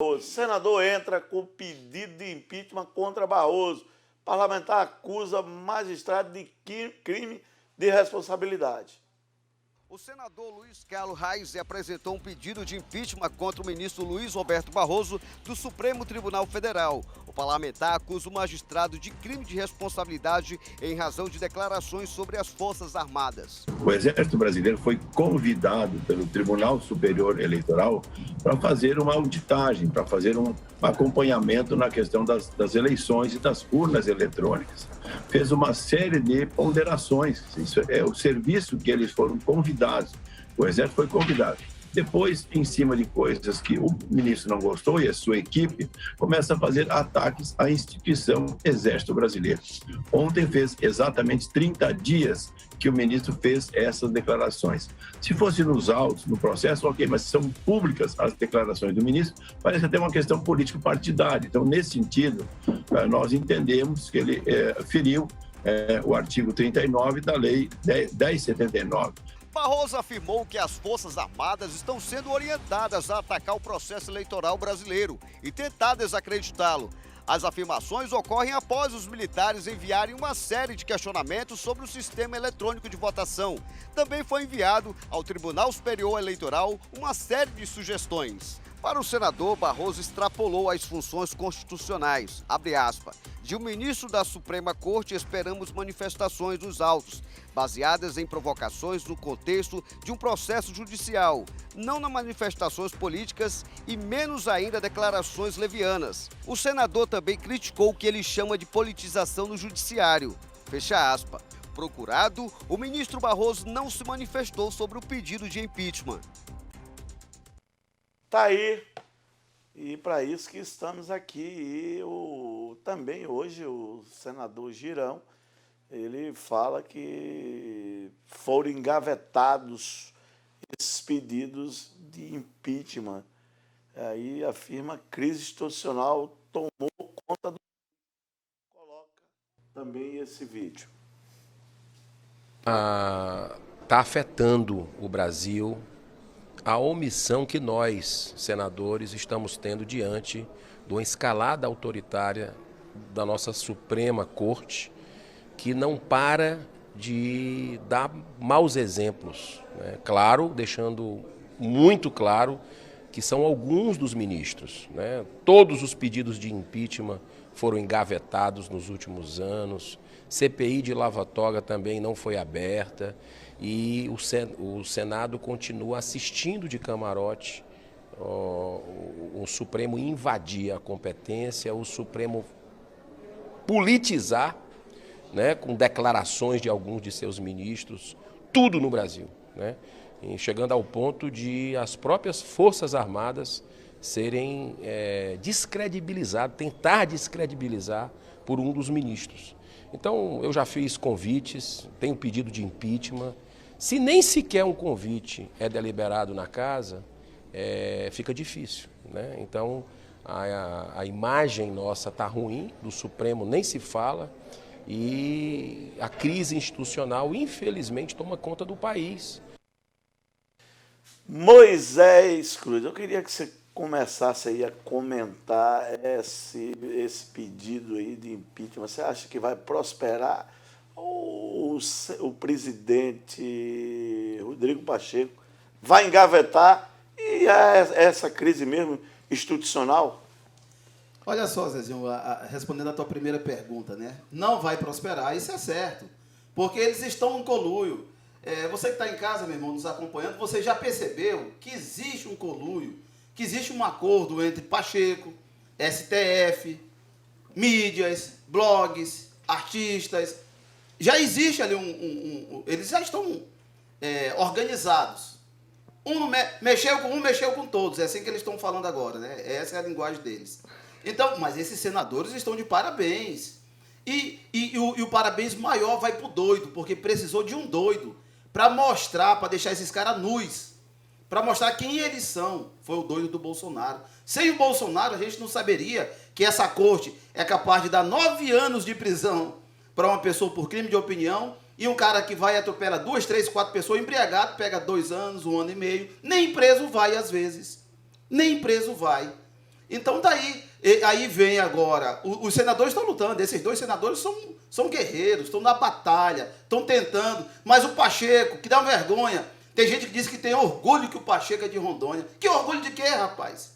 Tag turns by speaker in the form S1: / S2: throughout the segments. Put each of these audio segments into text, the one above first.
S1: O senador entra com pedido de impeachment contra Barroso. Parlamentar acusa magistrado de crime de responsabilidade.
S2: O senador Luiz Carlos Reis apresentou um pedido de impeachment contra o ministro Luiz Roberto Barroso do Supremo Tribunal Federal. O parlamentar acusa o magistrado de crime de responsabilidade em razão de declarações sobre as Forças Armadas.
S3: O Exército Brasileiro foi convidado pelo Tribunal Superior Eleitoral para fazer uma auditagem, para fazer um acompanhamento na questão das eleições e das urnas eletrônicas. Fez uma série de ponderações. Isso é o serviço que eles foram convidados. O Exército foi convidado. Depois, em cima de coisas que o ministro não gostou e a sua equipe, começa a fazer ataques à instituição Exército Brasileiro. Ontem fez exatamente 30 dias que o ministro fez essas declarações. Se fosse nos autos, no processo, ok, mas são públicas as declarações do ministro, parece até uma questão político-partidária. Então, nesse sentido, nós entendemos que ele feriu o artigo 39 da Lei 1079.
S2: Barroso afirmou que as Forças Armadas estão sendo orientadas a atacar o processo eleitoral brasileiro e tentar desacreditá-lo. As afirmações ocorrem após os militares enviarem uma série de questionamentos sobre o sistema eletrônico de votação. Também foi enviado ao Tribunal Superior Eleitoral uma série de sugestões. Para o senador, Barroso extrapolou as funções constitucionais. Abre aspas. De um ministro da Suprema Corte, esperamos manifestações nos autos, baseadas em provocações no contexto de um processo judicial, não nas manifestações políticas e menos ainda declarações levianas. O senador também criticou o que ele chama de politização no judiciário. Fecha aspas. Procurado, o ministro Barroso não se manifestou sobre o pedido de impeachment.
S1: Tá aí, e para isso que estamos aqui. E também hoje o senador Girão, ele fala que foram engavetados esses pedidos de impeachment. Aí afirma que crise institucional tomou conta do... Coloca também esse vídeo.
S4: Está afetando o Brasil a omissão que nós, senadores, estamos tendo diante de uma escalada autoritária da nossa Suprema Corte, que não para de dar maus exemplos, né? Claro, deixando muito claro que são alguns dos ministros, né? Todos os pedidos de impeachment foram engavetados nos últimos anos, CPI de lava-toga também não foi aberta, e o Senado continua assistindo de camarote o Supremo invadir a competência, o Supremo politizar, né, com declarações de alguns de seus ministros, tudo no Brasil, né, e chegando ao ponto de as próprias Forças Armadas serem descredibilizadas, tentar descredibilizar por um dos ministros. Então, eu já fiz convites, tenho pedido de impeachment. Se nem sequer um convite é deliberado na casa, fica difícil, né? Então, a imagem nossa está ruim, do Supremo nem se fala, e a crise institucional, infelizmente, toma conta do país.
S1: Moisés Cruz, eu queria que você começasse aí a comentar esse pedido aí de impeachment. Você acha que vai prosperar? O presidente Rodrigo Pacheco vai engavetar e essa crise mesmo institucional?
S5: Olha só, Zezinho, respondendo a tua primeira pergunta, né? Não vai prosperar, isso é certo, porque eles estão em conluio. Você que está em casa, meu irmão, nos acompanhando, você já percebeu que existe um conluio, que existe um acordo entre Pacheco, STF, mídias, blogs, artistas. Já existe ali eles já estão organizados. Mexeu com mexeu com todos. É assim que eles estão falando agora, né? Essa é a linguagem deles. Então, mas esses senadores estão de parabéns. E o parabéns maior vai pro doido, porque precisou de um doido para mostrar, para deixar esses caras nus, para mostrar quem eles são. Foi o doido do Bolsonaro. Sem o Bolsonaro, a gente não saberia que essa corte é capaz de dar 9 anos de prisão para uma pessoa por crime de opinião, e um cara que vai e atropela 2, 3, 4 pessoas embriagado, pega 2 anos, 1 ano e meio, nem preso vai às vezes. Nem preso vai. Então, daí, aí vem agora, os senadores estão lutando, esses 2 senadores são guerreiros, estão na batalha, estão tentando, mas o Pacheco, que dá uma vergonha, tem gente que diz que tem orgulho que o Pacheco é de Rondônia. Que orgulho de quê, rapaz?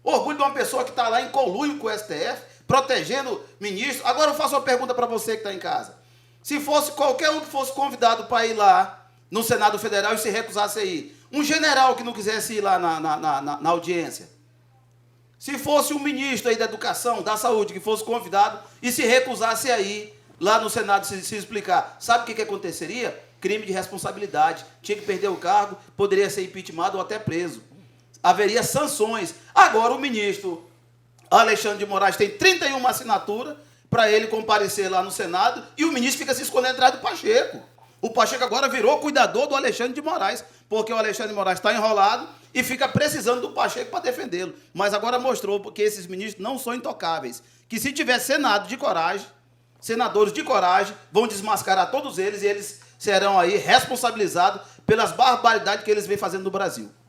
S5: Orgulho de uma pessoa que está lá em conluio com o STF, protegendo ministro. Agora eu faço uma pergunta para você que está em casa. Se fosse qualquer um que fosse convidado para ir lá no Senado Federal e se recusasse a ir, um general que não quisesse ir lá na audiência, se fosse um ministro aí da Educação, da Saúde, que fosse convidado e se recusasse a ir lá no Senado se explicar, sabe o que aconteceria? Crime de responsabilidade. Tinha que perder o cargo, poderia ser impeachmentado ou até preso. Haveria sanções. Agora o ministro Alexandre de Moraes tem 31 assinaturas para ele comparecer lá no Senado e o ministro fica se escondendo atrás do Pacheco. O Pacheco agora virou cuidador do Alexandre de Moraes, porque o Alexandre de Moraes está enrolado e fica precisando do Pacheco para defendê-lo. Mas agora mostrou que esses ministros não são intocáveis. Que se tiver Senado de coragem, senadores de coragem, vão desmascarar todos eles e eles serão aí responsabilizados pelas barbaridades que eles vêm fazendo no Brasil.